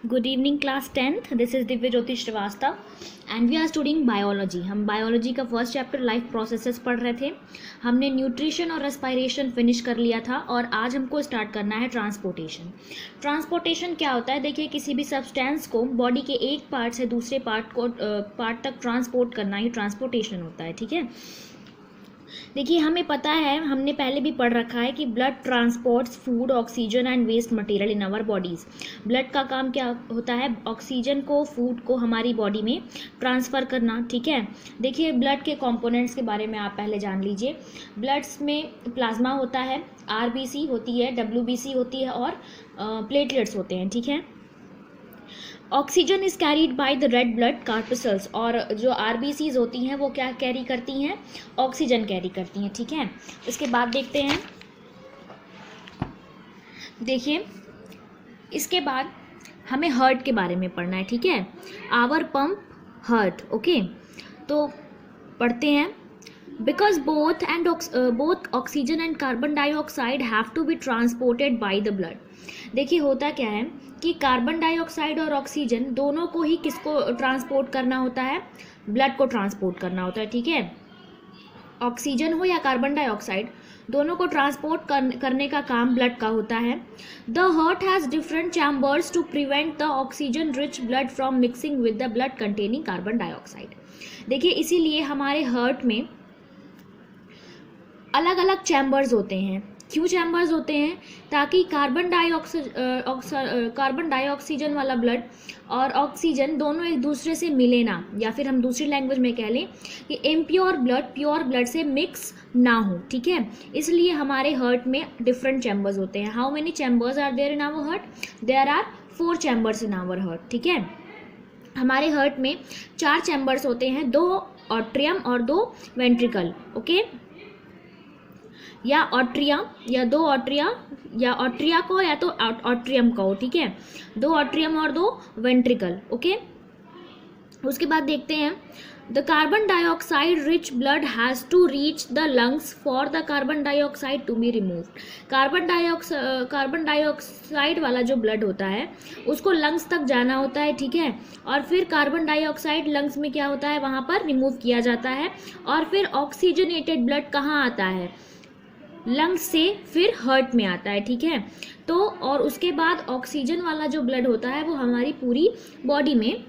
Good evening class 10th. This is Divya Jyoti Srivastava and we are studying biology. हम biology का first chapter life processes पढ़ रहे थे. हमने न्यूट्रिशन और रेस्पिरेशन फिनिश कर लिया था और आज हमको स्टार्ट करना है ट्रांसपोर्टेशन. ट्रांसपोर्टेशन क्या होता है? देखिए, किसी भी सब्सटेंस को बॉडी के एक पार्ट से दूसरे पार्ट तक ट्रांसपोर्ट करना ही ट्रांसपोर्टेशन होता है. ठीक है, देखिए हमें पता है, हमने पहले भी पढ़ रखा है कि blood transports food, oxygen and waste material in our bodies. Blood का काम क्या होता है? ऑक्सीजन को, फूड को हमारी बॉडी में ट्रांसफ़र करना. ठीक है, देखिए ब्लड के कंपोनेंट्स के बारे में आप पहले जान लीजिए. ब्लड्स में प्लाज्मा होता है, आरबीसी होती है, डब्ल्यूबीसी होती है और प्लेटलेट्स होते हैं. ठीक है, oxygen is carried by the red blood corpuscles. और जो आरबीसीज होती हैं वो क्या कैरी करती हैं? ऑक्सीजन कैरी करती हैं. ठीक है, इसके बाद देखते हैं. देखिए, इसके बाद हमें हार्ट के बारे में पढ़ना है. ठीक है, आवर पंप हार्ट. ओके, तो पढ़ते हैं. Because both oxygen and carbon dioxide have to be transported by the blood. देखिए होता क्या है कि कार्बन डाइऑक्साइड और ऑक्सीजन दोनों को ही किसको ट्रांसपोर्ट करना होता है? ब्लड को ट्रांसपोर्ट करना होता है. ठीक है, ऑक्सीजन हो या कार्बन डाइऑक्साइड, दोनों को ट्रांसपोर्ट करने का काम ब्लड का होता है. The heart has different chambers to prevent the oxygen rich blood from mixing with the blood containing carbon dioxide. देखिए, इसीलिए हमारे हार्ट में अलग अलग चैम्बर्स होते हैं. क्यों चैम्बर्स होते हैं? ताकि कार्बन डाइऑक्सीजन वाला ब्लड और ऑक्सीजन दोनों एक दूसरे से मिले ना, या फिर हम दूसरी लैंग्वेज में कह लें कि इम्प्योर ब्लड प्योर ब्लड से मिक्स ना हो. ठीक है, इसलिए हमारे हार्ट में डिफरेंट चैम्बर्स होते हैं. How many chambers are there in our heart? There are 4 chambers in our heart. ठीक है, हमारे हार्ट में 4 चैम्बर्स होते हैं, 2 ऑट्रियम और 2 वेंट्रिकल. ओके, या ऑट्रिया या 2 ऑट्रिया, या ऑट्रिया को या तो ऑट्रियम को. ठीक है, 2 ऑट्रियम और 2 वेंट्रिकल. ओके, उसके बाद देखते हैं. The carbon dioxide rich blood has to reach the lungs for the carbon dioxide to be removed. Carbon dioxide वाला जो ब्लड होता है उसको लंग्स तक जाना होता है. ठीक है, और फिर कार्बन डाइऑक्साइड लंग्स में क्या होता है, वहाँ पर रिमूव किया जाता है. और फिर ऑक्सीजनेटेड ब्लड कहाँ आता है? लंग्स से फिर हार्ट में आता है. ठीक है, तो और उसके बाद ऑक्सीजन वाला जो ब्लड होता है वो हमारी पूरी बॉडी में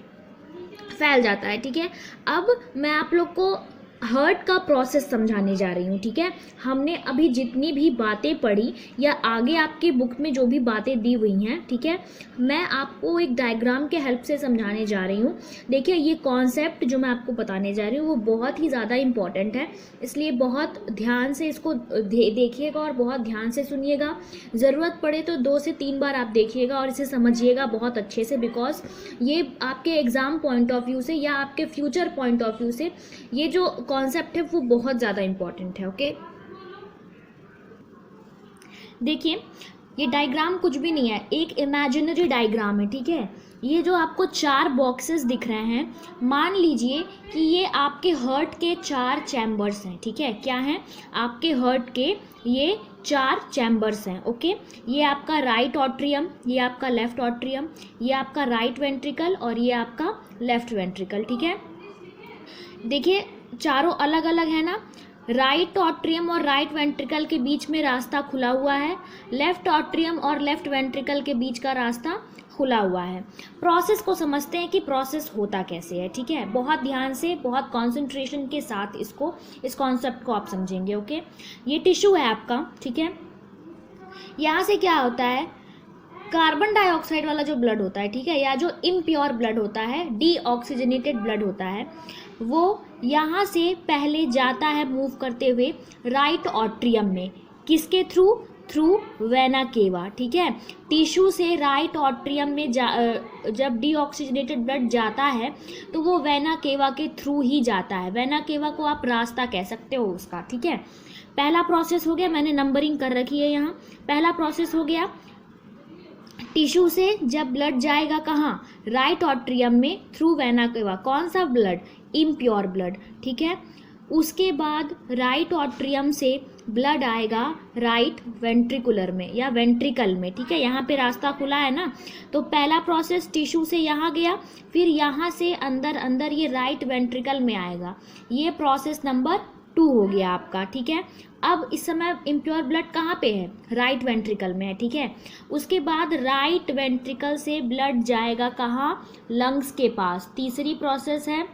फैल जाता है. ठीक है, अब मैं आप लोग को हार्ट का प्रोसेस समझाने जा रही हूँ. ठीक है, हमने अभी जितनी भी बातें पढ़ी या आगे आपके बुक में जो भी बातें दी हुई हैं, ठीक है, मैं आपको एक डायग्राम के हेल्प से समझाने जा रही हूँ. देखिए, ये कॉन्सेप्ट जो मैं आपको बताने जा रही हूँ वो बहुत ही ज़्यादा इम्पॉर्टेंट है, इसलिए बहुत ध्यान से इसको देखिएगा और बहुत ध्यान से सुनिएगा. ज़रूरत पड़े तो 2 से 3 बार आप देखिएगा और इसे समझिएगा बहुत अच्छे से, बिकॉज ये आपके एग्ज़ाम पॉइंट ऑफ व्यू से या आपके फ्यूचर पॉइंट ऑफ व्यू से ये जो कॉन्सेप्ट है वो बहुत ज़्यादा इम्पॉर्टेंट है. ओके, देखिए ये डायग्राम कुछ भी नहीं है, एक इमेजिनरी डायग्राम है. ठीक है, ये जो आपको 4 बॉक्सेस दिख रहे हैं, मान लीजिए कि ये आपके हार्ट के 4 चैम्बर्स हैं. ठीक है, क्या हैं? आपके हार्ट के ये 4 चैम्बर्स हैं. ओके, ये आपका राइट ऑट्रियम, ये आपका लेफ्ट ऑट्रियम, ये आपका राइट वेंट्रिकल और ये आपका लेफ्ट वेंट्रिकल. ठीक है, देखिए चारों अलग अलग है ना. राइट ऑट्रियम और राइट वेंट्रिकल के बीच में रास्ता खुला हुआ है, लेफ्ट ऑट्रियम और लेफ्ट वेंट्रिकल के बीच का रास्ता खुला हुआ है. प्रोसेस को समझते हैं कि प्रोसेस होता कैसे है. ठीक है, बहुत ध्यान से, बहुत कंसंट्रेशन के साथ इस कॉन्सेप्ट को आप समझेंगे. ओके, ये टिश्यू है आपका. ठीक है, यहाँ से क्या होता है, कार्बन डाइऑक्साइड वाला जो ब्लड होता है, ठीक है, या जो इम्प्योर ब्लड होता है, डीऑक्सीजनेटेड ब्लड होता है, वो यहाँ से पहले जाता है मूव करते हुए राइट ऑट्रियम में. किसके थ्रू? Through vena cava. ठीक है, टिश्यू से राइट ऑट्रियम में जब डीऑक्सीजनेटेड ब्लड जाता है तो वो वेना केवा के थ्रू ही जाता है. वेना केवा को आप रास्ता कह सकते हो उसका. ठीक है, पहला प्रोसेस हो गया, मैंने नंबरिंग कर रखी है यहाँ. पहला प्रोसेस हो गया, टिश्यू से जब ब्लड जाएगा कहाँ? राइट ऑट्रियम में थ्रू वेना केवा. कौन सा ब्लड? Impure blood. ठीक है, उसके बाद राइट ऑट्रियम से ब्लड आएगा राइट वेंट्रिकुलर में या वेंट्रिकल में, ठीक है। यहाँ पे रास्ता खुला है ना, तो पहला प्रोसेस टिश्यू से यहाँ गया, फिर यहाँ से अंदर अंदर ये राइट वेंट्रिकल में आएगा। ये प्रोसेस नंबर 2 हो गया आपका, ठीक है। अब इस समय इम्प्योर ब्लड कहाँ पे है? राइट वेंट्रिकल में है, ठीक है। उसके बाद राइट वेंट्रिकल से ब्लड जाएगा कहाँ? लंग्स के पास। तीसरी प्रोसेस है,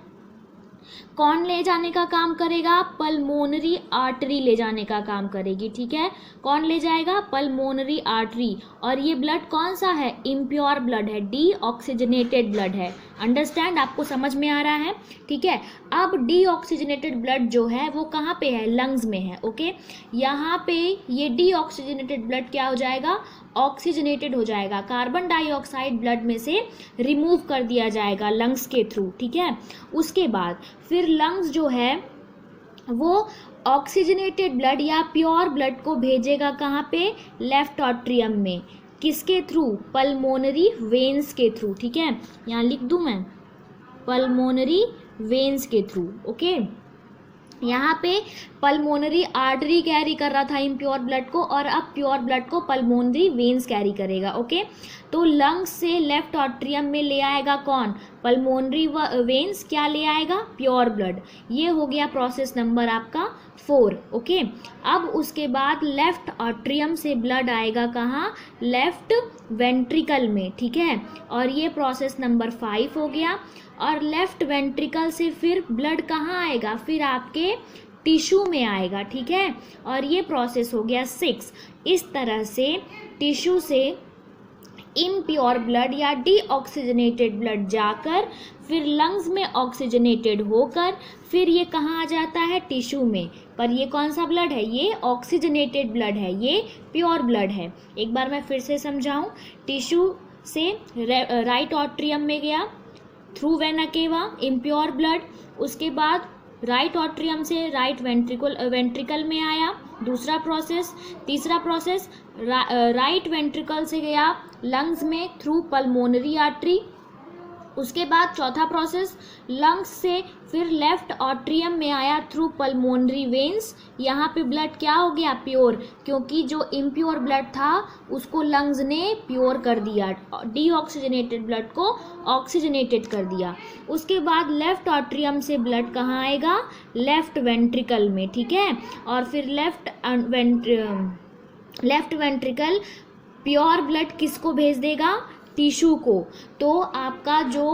कौन ले जाने का काम करेगा? पल्मोनरी आर्टरी ले जाने का काम करेगी, ठीक है। कौन ले जाएगा? Pulmonary artery. और ये ब्लड कौन सा है? इम्प्योर ब्लड है, डीऑक्सीजनेटेड ब्लड है। अंडरस्टैंड? आपको समझ में आ रहा है, ठीक है। अब डीऑक्सीजनेटेड ब्लड जो है वो कहाँ पे है? लंग्स में है, ओके। यहाँ पे ये डीऑक्सीजनेटेड ब्लड क्या हो जाएगा? ऑक्सीजनेटेड हो जाएगा। कार्बन डाइऑक्साइड ब्लड में से रिमूव कर दिया जाएगा लंग्स के थ्रू, ठीक है। उसके बाद फिर लंग्स जो है वो ऑक्सीजनेटेड ब्लड या प्योर ब्लड को भेजेगा कहाँ पे? लेफ्ट ऑट्रियम में। किसके थ्रू? पल्मोनरी वेन्स के थ्रू, ठीक है। यहाँ लिख दूँ मैं, पल्मोनरी वेन्स के थ्रू, ओके। यहाँ पे पल्मोनरी आर्टरी कैरी कर रहा था इम्प्योर ब्लड को, और अब प्योर ब्लड को पल्मोनरी वेन्स कैरी करेगा, ओके। तो लंग्स से लेफ्ट ऑट्रियम में ले आएगा कौन? Pulmonary veins. क्या ले आएगा? Pure blood. ये हो गया प्रोसेस नंबर आपका 4, ओके। अब उसके बाद लेफ्ट ऑट्रियम से ब्लड आएगा कहाँ? लेफ्ट वेंट्रिकल में, ठीक है। और ये प्रोसेस नंबर 5 हो गया। और लेफ्ट वेंट्रिकल से फिर ब्लड कहाँ आएगा? फिर आपके टिश्यू में आएगा, ठीक है। और ये प्रोसेस हो गया 6। इस तरह से टिश्यू से इम्प्योर ब्लड या डीऑक्सीजनेटेड ब्लड जाकर फिर लंग्स में ऑक्सीजनेटेड होकर फिर ये कहाँ आ जाता है? टिश्यू में। पर ये कौन सा ब्लड है? ये ऑक्सीजनेटेड ब्लड है, ये प्योर ब्लड है। एक बार मैं फिर से समझाऊं। टिश्यू से राइट ऑट्रियम में गया through vena cava impure blood. उसके बाद राइट ऑट्रियम से राइट वेंट्रिकल में आया, दूसरा प्रोसेस। तीसरा प्रोसेस राइट वेंट्रिकल से गया लंग्स में थ्रू पल्मोनरी आर्टरी। उसके बाद चौथा प्रोसेस लंग्स से फिर लेफ्ट ऑट्रियम में आया थ्रू पल्मोनरी वेन्स। यहाँ पे ब्लड क्या हो गया? प्योर, क्योंकि जो इम्प्योर ब्लड था उसको लंग्स ने प्योर कर दिया, डीऑक्सीजनेटेड ब्लड को ऑक्सीजनेटेड कर दिया। उसके बाद लेफ्ट ऑट्रियम से ब्लड कहाँ आएगा? लेफ्ट वेंट्रिकल में, ठीक है। और फिर लेफ्ट वेंट्रिकल प्योर ब्लड किसको भेज देगा? टिश्यू को। तो आपका जो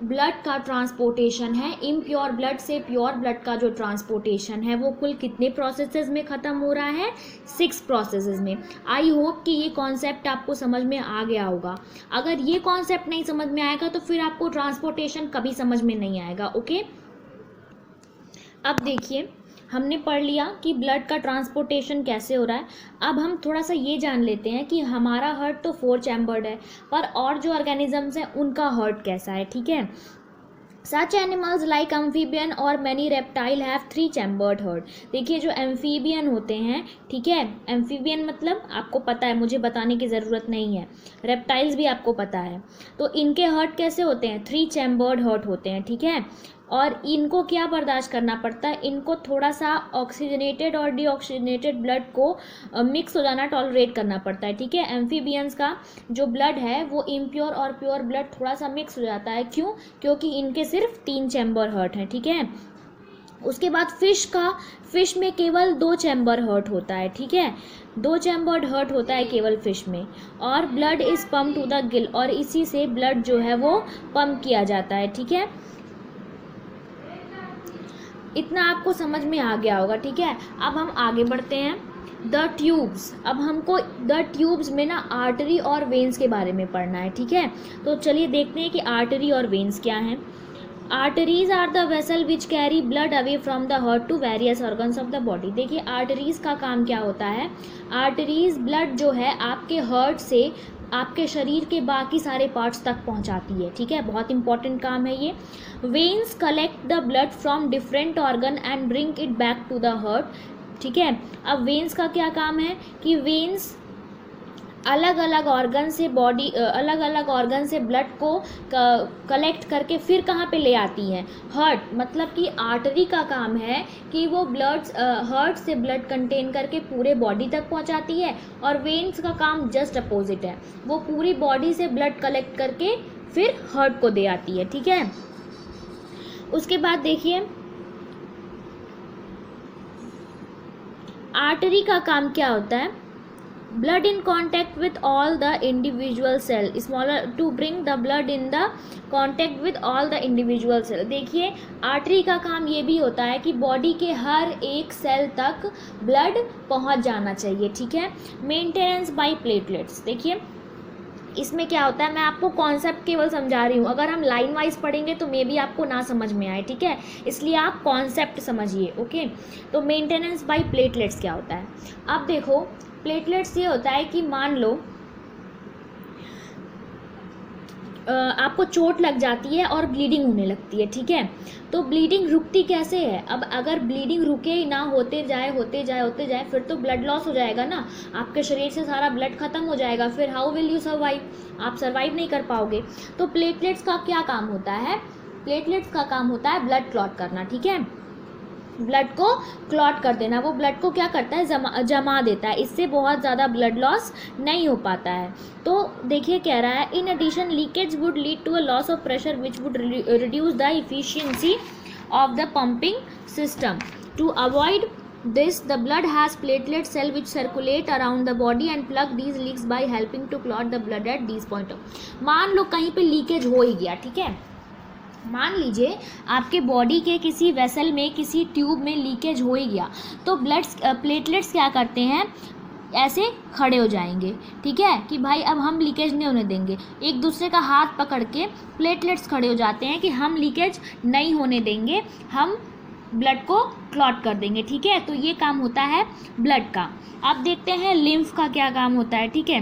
ब्लड का ट्रांसपोर्टेशन है, इम्प्योर ब्लड से प्योर ब्लड का जो ट्रांसपोर्टेशन है वो कुल कितने प्रोसेसेस में ख़त्म हो रहा है? 6 प्रोसेसेस में। आई होप कि ये कॉन्सेप्ट आपको समझ में आ गया होगा। अगर ये कॉन्सेप्ट नहीं समझ में आएगा तो फिर आपको ट्रांसपोर्टेशन कभी समझ में नहीं आएगा, ओके। अब देखिए, हमने पढ़ लिया कि ब्लड का ट्रांसपोर्टेशन कैसे हो रहा है। अब हम थोड़ा सा ये जान लेते हैं कि हमारा हार्ट तो 4 चैम्बर्ड है, पर और जो ऑर्गेनिजम्स हैं उनका हार्ट कैसा है, ठीक है। Such animals like amphibian और many reptile have 3 chambered heart। देखिए जो एम्फीबियन होते हैं, ठीक है, एम्फीबियन मतलब आपको पता है, मुझे बताने की ज़रूरत नहीं है। रेप्टाइल्स भी आपको पता है। तो इनके हार्ट कैसे होते हैं? 3 चैम्बर्ड हार्ट होते हैं, ठीक है। और इनको क्या बर्दाश्त करना पड़ता है? इनको थोड़ा सा ऑक्सीजनेटेड और डीऑक्सीजनेटेड ब्लड को मिक्स हो जाना टॉलरेट करना पड़ता है, ठीक है। एम्फीबियंस का जो ब्लड है वो इम्प्योर और प्योर ब्लड थोड़ा सा मिक्स हो जाता है। क्यों? क्योंकि इनके सिर्फ 3 चैम्बर हार्ट हैं, ठीक है। उसके बाद फिश में केवल 2 चैम्बर हार्ट होता है, ठीक है। 2 चैम्बर्ड हार्ट होता है केवल फिश में। और blood is pump to the gill, और इसी से ब्लड जो है वो पंप किया जाता है, ठीक है। इतना आपको समझ में आ गया होगा, ठीक है। अब हम आगे बढ़ते हैं। The tubes. अब हमको द ट्यूब्स में ना आर्टरी और वेन्स के बारे में पढ़ना है, ठीक है। तो चलिए देखते हैं कि आर्टरी और वेन्स क्या हैं। Arteries are the vessel which carry blood away from the heart to various organs of the body. देखिए आर्टरीज का काम क्या होता है? आर्टरीज ब्लड जो है आपके हार्ट से आपके शरीर के बाकी सारे पार्ट्स तक पहुंचाती है, ठीक है। बहुत इंपॉर्टेंट काम है ये। Veins collect the blood from different organ and bring it back to the heart, ठीक है। अब वेन्स का क्या काम है कि वेन्स अलग अलग ऑर्गन से अलग अलग ऑर्गन से ब्लड को कलेक्ट करके फिर कहाँ पे ले आती है, हार्ट। मतलब कि आर्टरी का काम है कि वो हार्ट से ब्लड कंटेन करके पूरे बॉडी तक पहुँचाती है, और वेन्स का काम जस्ट अपोजिट है, वो पूरी बॉडी से ब्लड कलेक्ट करके फिर हार्ट को दे आती है, ठीक है। उसके बाद देखिए आर्टरी का काम क्या होता है, blood in contact with all the individual cell smaller to bring the blood in the contact with all the individual cell। देखिए आर्टरी का काम ये भी होता है कि बॉडी के हर एक सेल तक ब्लड पहुंच जाना चाहिए, ठीक है। मेंटेनेंस बाय प्लेटलेट्स, देखिए इसमें क्या होता है, मैं आपको कॉन्सेप्ट केवल समझा रही हूँ, अगर हम लाइन वाइज पढ़ेंगे तो मे बी आपको ना समझ में आए, ठीक है, इसलिए आप कॉन्सेप्ट समझिए, ओके। तो मेंटेनेंस बाय प्लेटलेट्स क्या होता है, अब देखो प्लेटलेट्स ये होता है कि मान लो आपको चोट लग जाती है और ब्लीडिंग होने लगती है, ठीक है, तो ब्लीडिंग रुकती कैसे है, अब अगर ब्लीडिंग रुके ही ना, होते जाए फिर तो ब्लड लॉस हो जाएगा ना, आपके शरीर से सारा ब्लड खत्म हो जाएगा, फिर हाउ विल यू सर्वाइव, आप सर्वाइव नहीं कर पाओगे। तो प्लेटलेट्स का क्या काम होता है, प्लेटलेट्स का काम होता है ब्लड क्लॉट करना, ठीक है, ब्लड को क्लॉट कर देना, वो ब्लड को क्या करता है, जमा देता है, इससे बहुत ज़्यादा ब्लड लॉस नहीं हो पाता है। तो देखिए कह रहा है in addition leakage would lead to a loss of pressure which would reduce the efficiency of the pumping system. To avoid this the blood has platelet cell which circulate around the body and plug these leaks by helping to clot the blood at these point। मान लो कहीं पे leakage हो ही गया, ठीक है, मान लीजिए आपके बॉडी के किसी वेसल में, किसी ट्यूब में लीकेज हो ही गया, तो प्लेटलेट्स क्या करते हैं, ऐसे खड़े हो जाएंगे, ठीक है, कि भाई अब हम लीकेज नहीं होने देंगे, एक दूसरे का हाथ पकड़ के प्लेटलेट्स खड़े हो जाते हैं कि हम लीकेज नहीं होने देंगे, हम ब्लड को क्लॉट कर देंगे, ठीक है। तो ये काम होता है ब्लड का। अब देखते हैं लिम्फ का क्या काम होता है, ठीक है।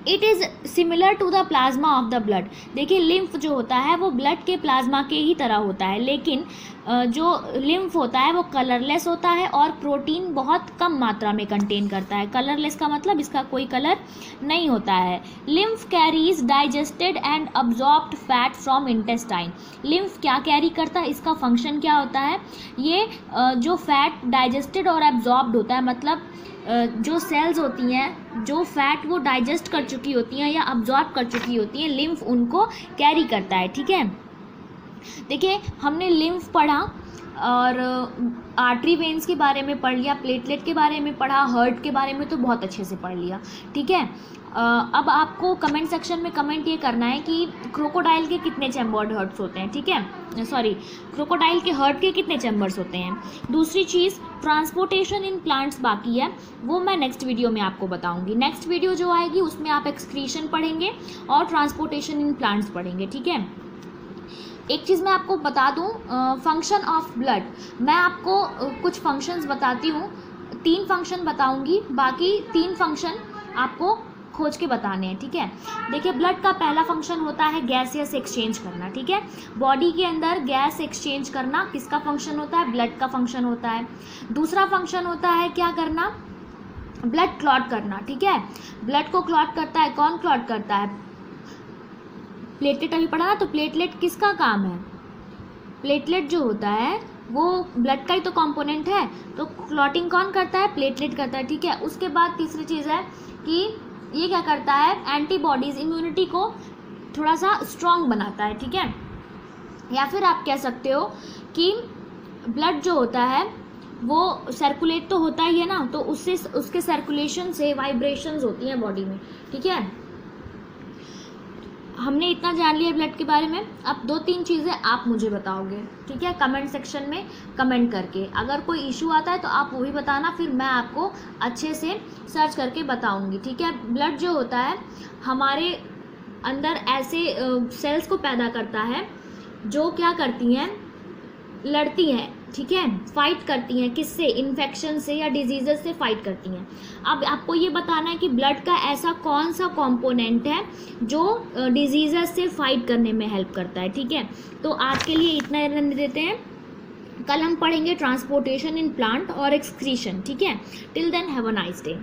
It is similar to the plasma of the blood. देखिए लिम्फ जो होता है वो ब्लड के प्लाज्मा के ही तरह होता है, लेकिन जो लिम्फ होता है वो कलरलेस होता है और प्रोटीन बहुत कम मात्रा में कंटेन करता है। कलरलेस का मतलब इसका कोई कलर नहीं होता है। Lymph carries digested and absorbed fat from intestine. Lymph क्या कैरी करता है, इसका फंक्शन क्या होता है, ये जो फैट डाइजेस्टेड और एब्जॉर्ब्ड होता है, मतलब जो सेल्स होती हैं, जो फैट वो डाइजेस्ट कर चुकी होती हैं या अब्जॉर्ब कर चुकी होती हैं, लिम्फ उनको कैरी करता है, ठीक है। देखिए हमने लिम्फ पढ़ा और आर्टरी वेन्स के बारे में पढ़ लिया, प्लेटलेट के बारे में पढ़ा, हार्ट के बारे में तो बहुत अच्छे से पढ़ लिया, ठीक है। अब आपको कमेंट सेक्शन में कमेंट ये करना है कि क्रोकोडाइल के कितने चैम्बर्ड हार्ट्स होते हैं, ठीक है, सॉरी क्रोकोडाइल के हार्ट के कितने चैम्बर्स होते हैं। दूसरी चीज़ ट्रांसपोर्टेशन इन प्लांट्स बाकी है, वो मैं नेक्स्ट वीडियो में आपको बताऊंगी। नेक्स्ट वीडियो जो आएगी उसमें आप एक्सक्रीशन पढ़ेंगे और ट्रांसपोर्टेशन इन प्लांट्स पढ़ेंगे, ठीक है। एक चीज़ मैं आपको बता दूं, फंक्शन ऑफ ब्लड, मैं आपको कुछ फंक्शंस बताती हूँ, 3 फंक्शन बताऊंगी, बाकी 3 फंक्शन आपको खोज के बताने हैं, ठीक है। देखिए ब्लड का पहला फंक्शन होता है गैसियस एक्सचेंज करना, ठीक है, बॉडी के अंदर गैस एक्सचेंज करना किसका फंक्शन होता है, ब्लड का फंक्शन होता है। दूसरा फंक्शन होता है क्या करना, ब्लड क्लॉट करना, ठीक है, ब्लड को क्लॉट करता है, कौन क्लॉट करता है, प्लेटलेट अभी पढ़ा ना, तो प्लेटलेट किसका काम है, प्लेटलेट जो होता है वो ब्लड का ही तो कंपोनेंट है, तो क्लॉटिंग कौन करता है, प्लेटलेट करता है, ठीक है। उसके बाद तीसरी चीज़ है कि ये क्या करता है, एंटीबॉडीज़, इम्यूनिटी को थोड़ा सा स्ट्रॉन्ग बनाता है, ठीक है। या फिर आप कह सकते हो कि ब्लड जो होता है वो सर्कुलेट तो होता ही है ना, तो उससे उसके सर्कुलेशन से वाइब्रेशंस होती हैं बॉडी में, ठीक है। हमने इतना जान लिया ब्लड के बारे में, अब 2-3 चीज़ें आप मुझे बताओगे, ठीक है, कमेंट सेक्शन में कमेंट करके। अगर कोई इशू आता है तो आप वो भी बताना, फिर मैं आपको अच्छे से सर्च करके बताऊंगी, ठीक है। ब्लड जो होता है हमारे अंदर ऐसे सेल्स को पैदा करता है जो क्या करती हैं, लड़ती हैं, ठीक है, फाइट करती हैं, किससे, इन्फेक्शन से या डिजीज़ से फाइट करती हैं। अब आपको ये बताना है कि ब्लड का ऐसा कौन सा कंपोनेंट है जो डिजीज़ से फाइट करने में हेल्प करता है, ठीक है। तो आज के लिए इतना रहने देते हैं, कल हम पढ़ेंगे ट्रांसपोर्टेशन इन प्लांट और एक्सक्रीशन, ठीक है। Till then have a nice day.